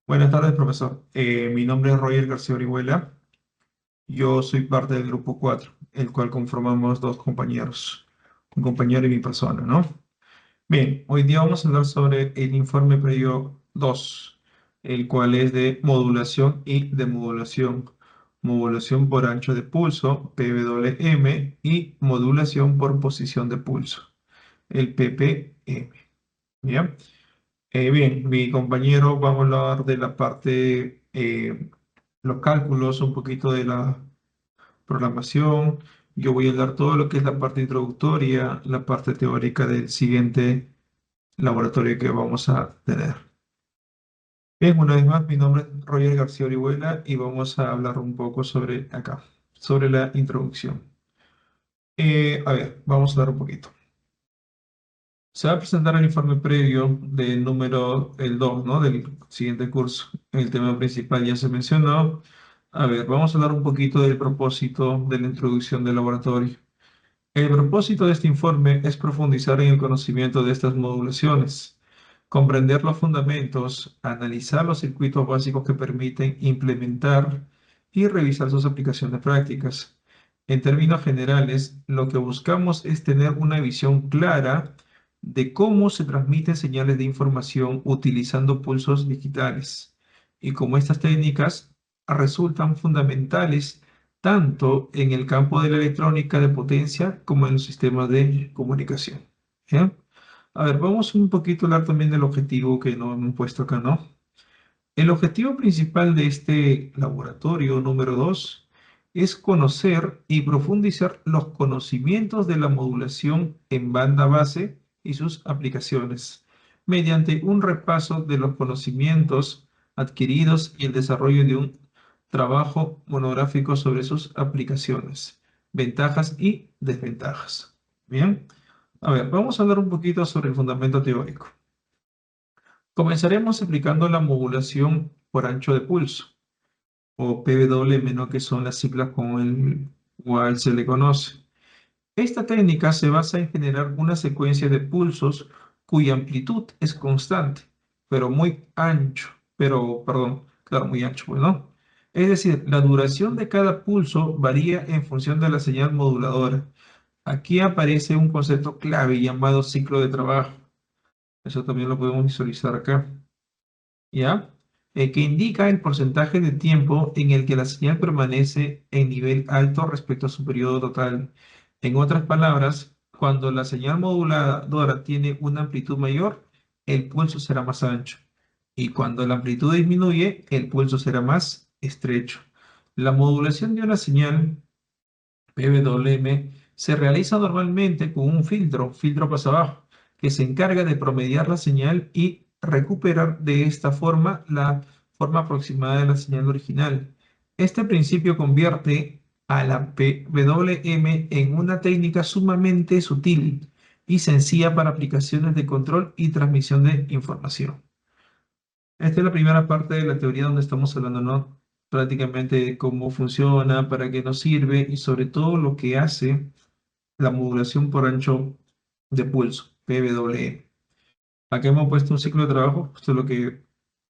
Buenas tardes, profesor. Mi nombre es Roger García Orihuela. Yo soy parte del grupo 4, el cual conformamos dos compañeros, un compañero y mi persona, ¿no? Bien, hoy día vamos a hablar sobre el informe previo 2, el cual es de modulación y demodulación. Modulación por ancho de pulso, PWM, y modulación por posición de pulso, el PPM. ¿Ya? Bien, mi compañero va a hablar de la parte, los cálculos, un poquito de la programación. Yo voy a hablar todo lo que es la parte introductoria, la parte teórica del siguiente laboratorio que vamos a tener. Bien, una vez más, mi nombre es Roger García Orihuela y vamos a hablar un poco sobre acá, sobre la introducción. A ver, vamos a dar un poquito. Se va a presentar el informe previo del número, el 2, ¿no? Del siguiente curso. El tema principal ya se mencionó. A ver, vamos a hablar un poquito del propósito de la introducción del laboratorio. El propósito de este informe es profundizar en el conocimiento de estas modulaciones, comprender los fundamentos, analizar los circuitos básicos que permiten implementar y revisar sus aplicaciones prácticas. En términos generales, lo que buscamos es tener una visión clara de cómo se transmiten señales de información utilizando pulsos digitales y cómo estas técnicas resultan fundamentales tanto en el campo de la electrónica de potencia como en los sistemas de comunicación. ¿Ya? A ver, vamos un poquito a hablar también del objetivo que nos hemos puesto acá, ¿no? El objetivo principal de este laboratorio número 2 es conocer y profundizar los conocimientos de la modulación en banda base y sus aplicaciones, mediante un repaso de los conocimientos adquiridos y el desarrollo de un trabajo monográfico sobre sus aplicaciones, ventajas y desventajas. Bien, a ver, vamos a hablar un poquito sobre el fundamento teórico. Comenzaremos explicando la modulación por ancho de pulso, o PWM, ¿no? Que son las siglas con el cual se le conoce. Esta técnica se basa en generar una secuencia de pulsos cuya amplitud es constante, pero muy ancho, perdón, claro, muy ancho, pues, ¿no? Es decir, la duración de cada pulso varía en función de la señal moduladora. Aquí aparece un concepto clave llamado ciclo de trabajo. Eso también lo podemos visualizar acá. ¿Ya? Que indica el porcentaje de tiempo en el que la señal permanece en nivel alto respecto a su periodo total. En otras palabras, cuando la señal moduladora tiene una amplitud mayor, el pulso será más ancho. Y cuando la amplitud disminuye, el pulso será más estrecho. La modulación de una señal PWM se realiza normalmente con un filtro pasabajo, que se encarga de promediar la señal y recuperar de esta forma la forma aproximada de la señal original. Este principio convierte a la PWM en una técnica sumamente sutil y sencilla para aplicaciones de control y transmisión de información. Esta es la primera parte de la teoría donde estamos hablando, ¿no? Prácticamente de cómo funciona, para qué nos sirve y sobre todo lo que hace la modulación por ancho de pulso, PWM. Acá hemos puesto un ciclo de trabajo, esto es lo que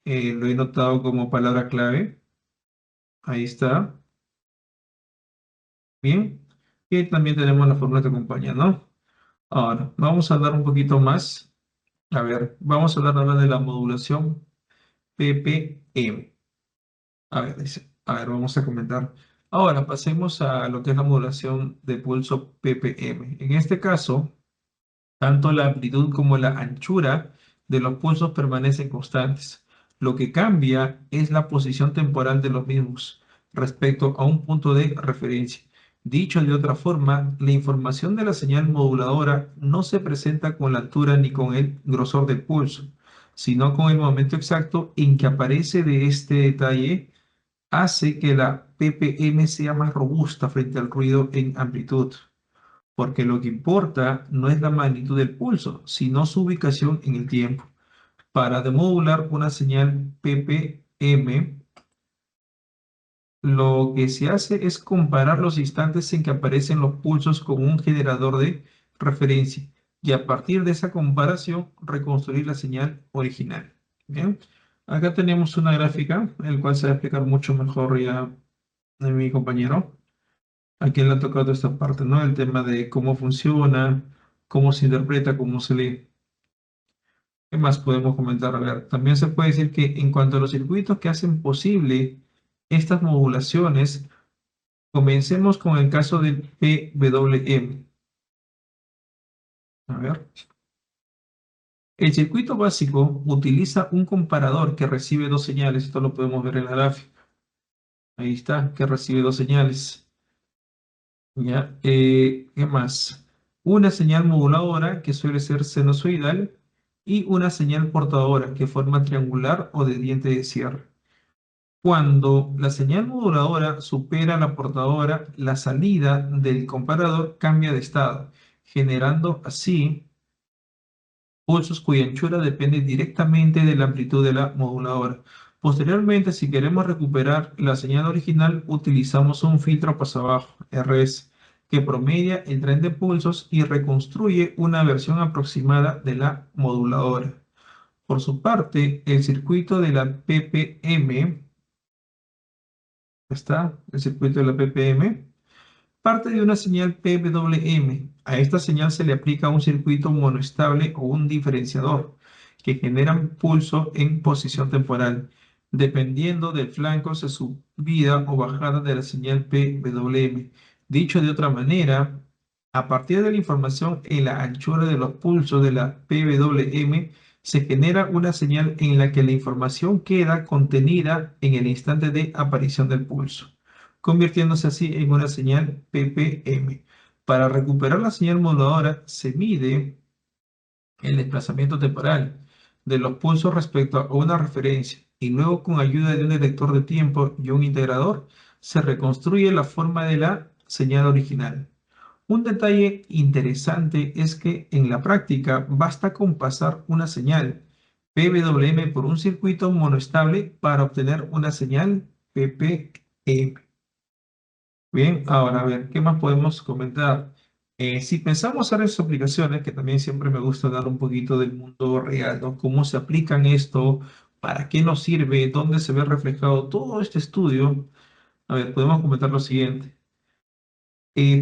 lo he notado como palabra clave. Ahí está. Bien. Y también tenemos la fórmula que acompaña, ¿no? Ahora, vamos a hablar un poquito más. A ver, vamos a hablar ahora de la modulación PPM. A ver, dice, a ver, vamos a comentar. Ahora pasemos a lo que es la modulación de pulso PPM. En este caso, tanto la amplitud como la anchura de los pulsos permanecen constantes. Lo que cambia es la posición temporal de los mismos respecto a un punto de referencia. Dicho de otra forma, la información de la señal moduladora no se presenta con la altura ni con el grosor del pulso, sino con el momento exacto en que aparece de este detalle hace que la ppm sea más robusta frente al ruido en amplitud, porque lo que importa no es la magnitud del pulso, sino su ubicación en el tiempo. Para demodular una señal ppm, lo que se hace es comparar los instantes en que aparecen los pulsos con un generador de referencia y a partir de esa comparación reconstruir la señal original. ¿Bien? Acá tenemos una gráfica, el cual se va a explicar mucho mejor ya de mi compañero. A quien le ha tocado esta parte, ¿no? El tema de cómo funciona, cómo se interpreta, cómo se lee. ¿Qué más podemos comentar? A ver, también se puede decir que en cuanto a los circuitos que hacen posible estas modulaciones, comencemos con el caso del PWM. A ver, el circuito básico utiliza un comparador que recibe dos señales. Esto lo podemos ver en la gráfica. Ahí está, que recibe dos señales. ¿Ya? ¿Qué más? Una señal moduladora que suele ser sinusoidal y una señal portadora que forma triangular o de diente de cierre. Cuando la señal moduladora supera la portadora, la salida del comparador cambia de estado, generando así pulsos cuya anchura depende directamente de la amplitud de la moduladora. Posteriormente, si queremos recuperar la señal original, utilizamos un filtro pasabajo, RS, que promedia el tren de pulsos y reconstruye una versión aproximada de la moduladora. Por su parte, el circuito de la PPM, ¿está? El circuito de la PPM parte de una señal PWM. A esta señal se le aplica un circuito monoestable o un diferenciador que generan pulso en posición temporal, dependiendo del flanco de subida o bajada de la señal PWM. Dicho de otra manera, a partir de la información en la anchura de los pulsos de la PWM, se genera una señal en la que la información queda contenida en el instante de aparición del pulso, convirtiéndose así en una señal PPM. Para recuperar la señal moduladora se mide el desplazamiento temporal de los pulsos respecto a una referencia y luego con ayuda de un detector de tiempo y un integrador se reconstruye la forma de la señal original. Un detalle interesante es que en la práctica basta con pasar una señal PWM por un circuito monoestable para obtener una señal PPM. Bien, ahora a ver, ¿qué más podemos comentar? Si pensamos en esas aplicaciones, que también siempre me gusta dar un poquito del mundo real, ¿no? ¿Cómo se aplican esto? ¿Para qué nos sirve? ¿Dónde se ve reflejado todo este estudio? A ver, podemos comentar lo siguiente.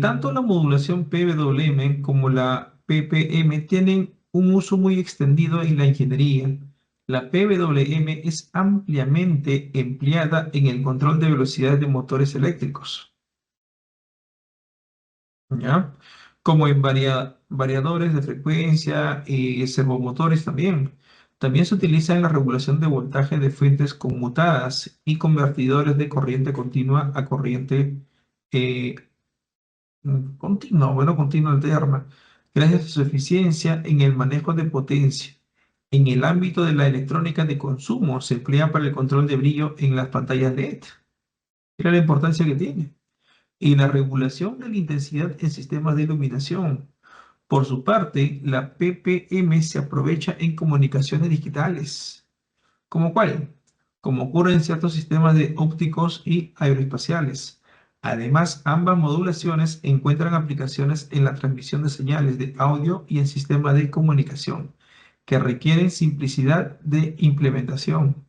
Tanto la modulación PWM como la PPM tienen un uso muy extendido en la ingeniería. La PWM es ampliamente empleada en el control de velocidades de motores eléctricos. ¿Ya? Como en variadores de frecuencia y servomotores también. También se utiliza en la regulación de voltaje de fuentes conmutadas y convertidores de corriente continua a corriente eh, continua, bueno, continua alterna, gracias a su eficiencia en el manejo de potencia. En el ámbito de la electrónica de consumo se emplea para el control de brillo en las pantallas LED. Mira la importancia que tiene y la regulación de la intensidad en sistemas de iluminación. Por su parte, la PPM se aprovecha en comunicaciones digitales. ¿Cómo cuál? Como ocurre en ciertos sistemas de ópticos y aeroespaciales. Además, ambas modulaciones encuentran aplicaciones en la transmisión de señales de audio y en sistemas de comunicación que requieren simplicidad de implementación.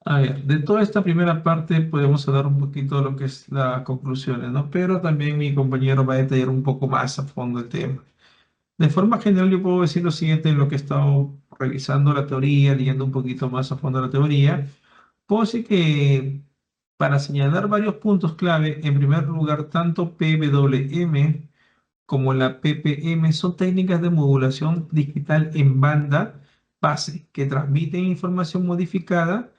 A ver, de toda esta primera parte podemos hablar un poquito de lo que es las conclusiones, ¿no? Pero también mi compañero va a detallar un poco más a fondo el tema. De forma general, yo puedo decir lo siguiente en lo que he estado revisando la teoría, leyendo un poquito más a fondo la teoría. Puedo decir que para señalar varios puntos clave, en primer lugar, tanto PWM como la PPM son técnicas de modulación digital en banda base que transmiten información modificada,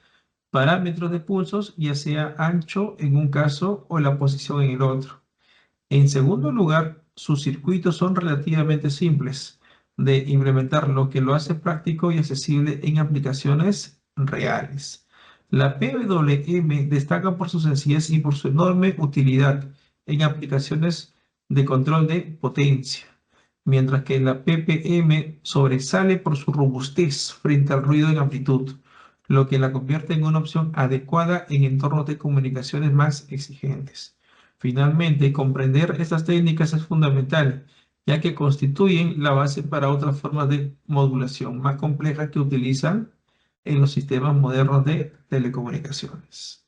parámetros de pulsos, ya sea ancho en un caso o la posición en el otro. En segundo lugar, sus circuitos son relativamente simples de implementar, lo que lo hace práctico y accesible en aplicaciones reales. La PWM destaca por su sencillez y por su enorme utilidad en aplicaciones de control de potencia, mientras que la PPM sobresale por su robustez frente al ruido en amplitud, lo que la convierte en una opción adecuada en entornos de comunicaciones más exigentes. Finalmente, comprender estas técnicas es fundamental, ya que constituyen la base para otras formas de modulación más complejas que utilizan en los sistemas modernos de telecomunicaciones.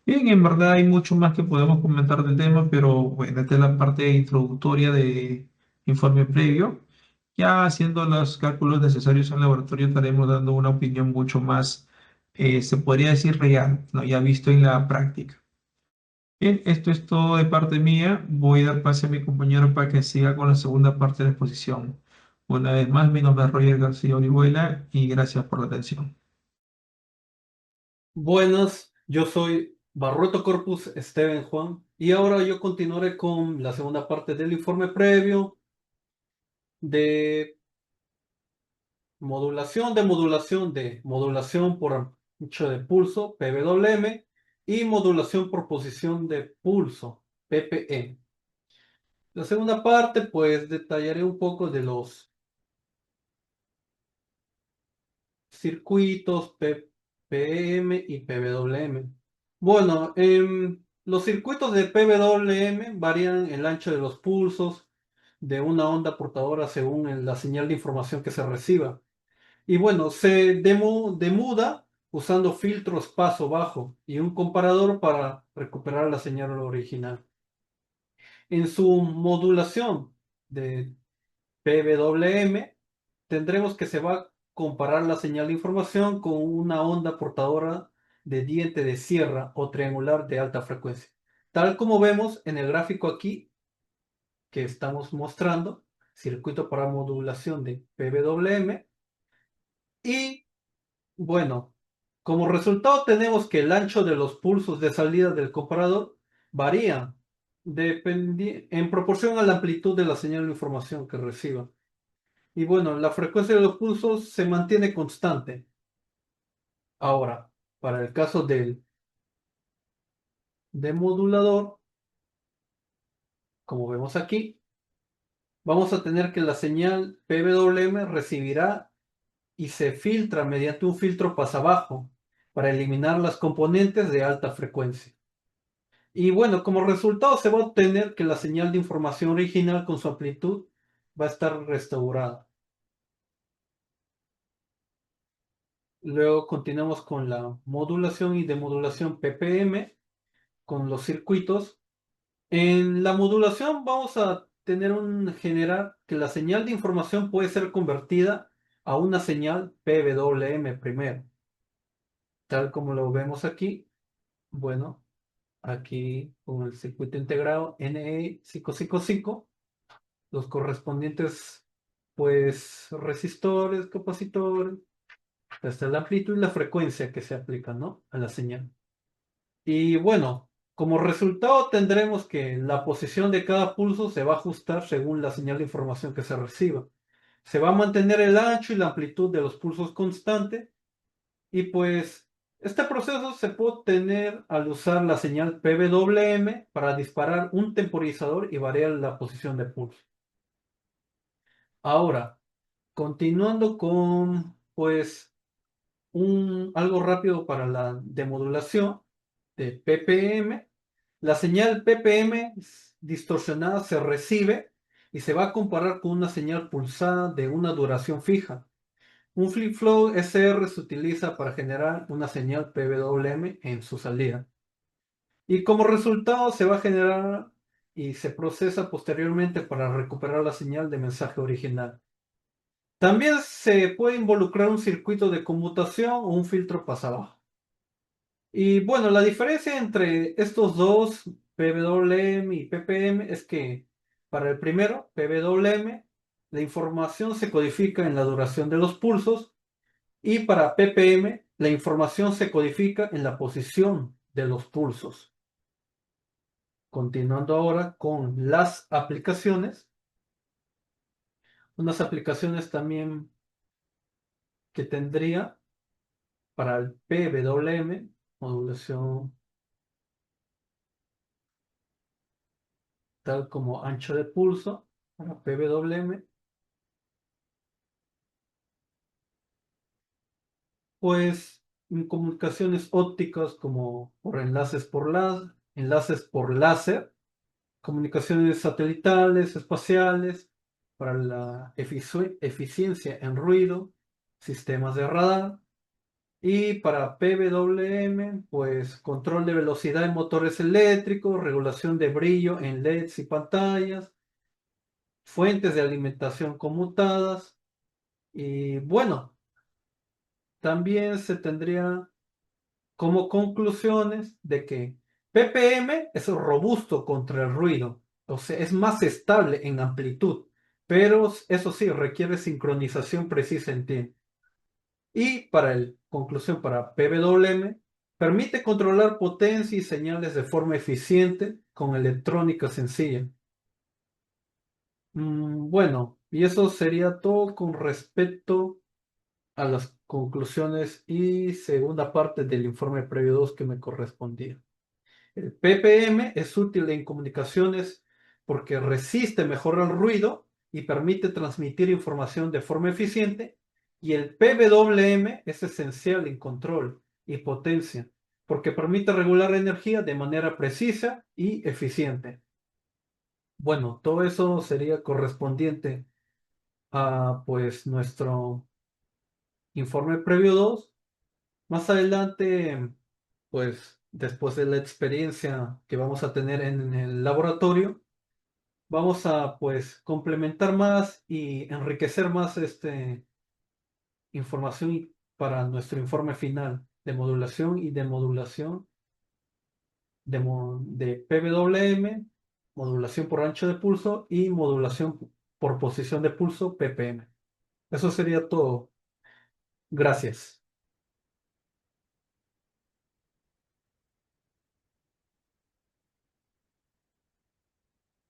Bien, en verdad hay mucho más que podemos comentar del tema, pero bueno, esta es la parte introductoria de informe previo. Ya haciendo los cálculos necesarios en laboratorio estaremos dando una opinión mucho más, se podría decir real, ¿no? Ya visto en la práctica. Bien, esto es todo de parte mía. Voy a dar pase a mi compañero para que siga con la segunda parte de la exposición. Una vez más, mi nombre es Roger García Orihuela y gracias por la atención. Buenas, yo soy Barrueto Corpus Esteban Juan y ahora yo continuaré con la segunda parte del informe previo de modulación por ancho de pulso, PWM, y modulación por posición de pulso, PPE. La segunda parte, pues detallaré un poco de los circuitos PPM y PWM. Bueno, los circuitos de PWM varían el ancho de los pulsos de una onda portadora según la señal de información que se reciba. Y bueno, se demuda usando filtros paso bajo y un comparador para recuperar la señal original. En su modulación de PWM, tendremos que se va a comparar la señal de información con una onda portadora de diente de sierra o triangular de alta frecuencia. Tal como vemos en el gráfico aquí que estamos mostrando, circuito para modulación de PWM. Y bueno, como resultado tenemos que el ancho de los pulsos de salida del comparador varía en proporción a la amplitud de la señal de información que reciba. Y bueno, la frecuencia de los pulsos se mantiene constante. Ahora, para el caso del demodulador, como vemos aquí, vamos a tener que la señal PWM recibirá y se filtra mediante un filtro pasabajo para eliminar las componentes de alta frecuencia. Y bueno, como resultado se va a obtener que la señal de información original con su amplitud va a estar restaurada. Luego continuamos con la modulación y demodulación PPM con los circuitos. En la modulación vamos a tener generar que la señal de información puede ser convertida a una señal PWM primero, tal como lo vemos aquí. Bueno, aquí con el circuito integrado NE555, los correspondientes pues resistores, capacitores, hasta la amplitud y la frecuencia que se aplica, ¿no?, a la señal. Y bueno, como resultado tendremos que la posición de cada pulso se va a ajustar según la señal de información que se reciba. Se va a mantener el ancho y la amplitud de los pulsos constante y pues este proceso se puede obtener al usar la señal PWM para disparar un temporizador y variar la posición de pulso. Ahora, continuando con pues algo rápido para la demodulación de PPM. La señal PPM distorsionada se recibe y se va a comparar con una señal pulsada de una duración fija. Un flip-flow SR se utiliza para generar una señal PWM en su salida. Y como resultado se va a generar y se procesa posteriormente para recuperar la señal de mensaje original. También se puede involucrar un circuito de conmutación o un filtro pasabajo. Y bueno, la diferencia entre estos dos, PWM y PPM, es que para el primero, PWM, la información se codifica en la duración de los pulsos y para PPM, la información se codifica en la posición de los pulsos. Continuando ahora con las aplicaciones, unas aplicaciones también que tendría para el PWM, modulación tal como ancho de pulso, para PWM, pues en comunicaciones ópticas como por enlaces por láser, comunicaciones satelitales, espaciales, para la eficiencia en ruido, sistemas de radar, Y para PWM, pues control de velocidad en motores eléctricos, regulación de brillo en LEDs y pantallas, fuentes de alimentación conmutadas. Y bueno, también se tendría como conclusiones de que ppm es robusto contra el ruido, o sea, es más estable en amplitud, pero eso sí, requiere sincronización precisa en tiempo. Y para el conclusión, para PWM, permite controlar potencia y señales de forma eficiente con electrónica sencilla. Bueno, y eso sería todo con respecto a las conclusiones y segunda parte del informe previo 2 que me correspondía. El ppm es útil en comunicaciones porque resiste mejor el ruido y permite transmitir información de forma eficiente. Y el pwm es esencial en control y potencia porque permite regular la energía de manera precisa y eficiente. Bueno, todo eso sería correspondiente a pues nuestro informe previo 2. Más adelante, pues después de la experiencia que vamos a tener en el laboratorio, vamos a pues complementar más y enriquecer más información para nuestro informe final de modulación y demodulación de PWM, modulación por ancho de pulso y modulación por posición de pulso PPM. Eso sería todo. Gracias.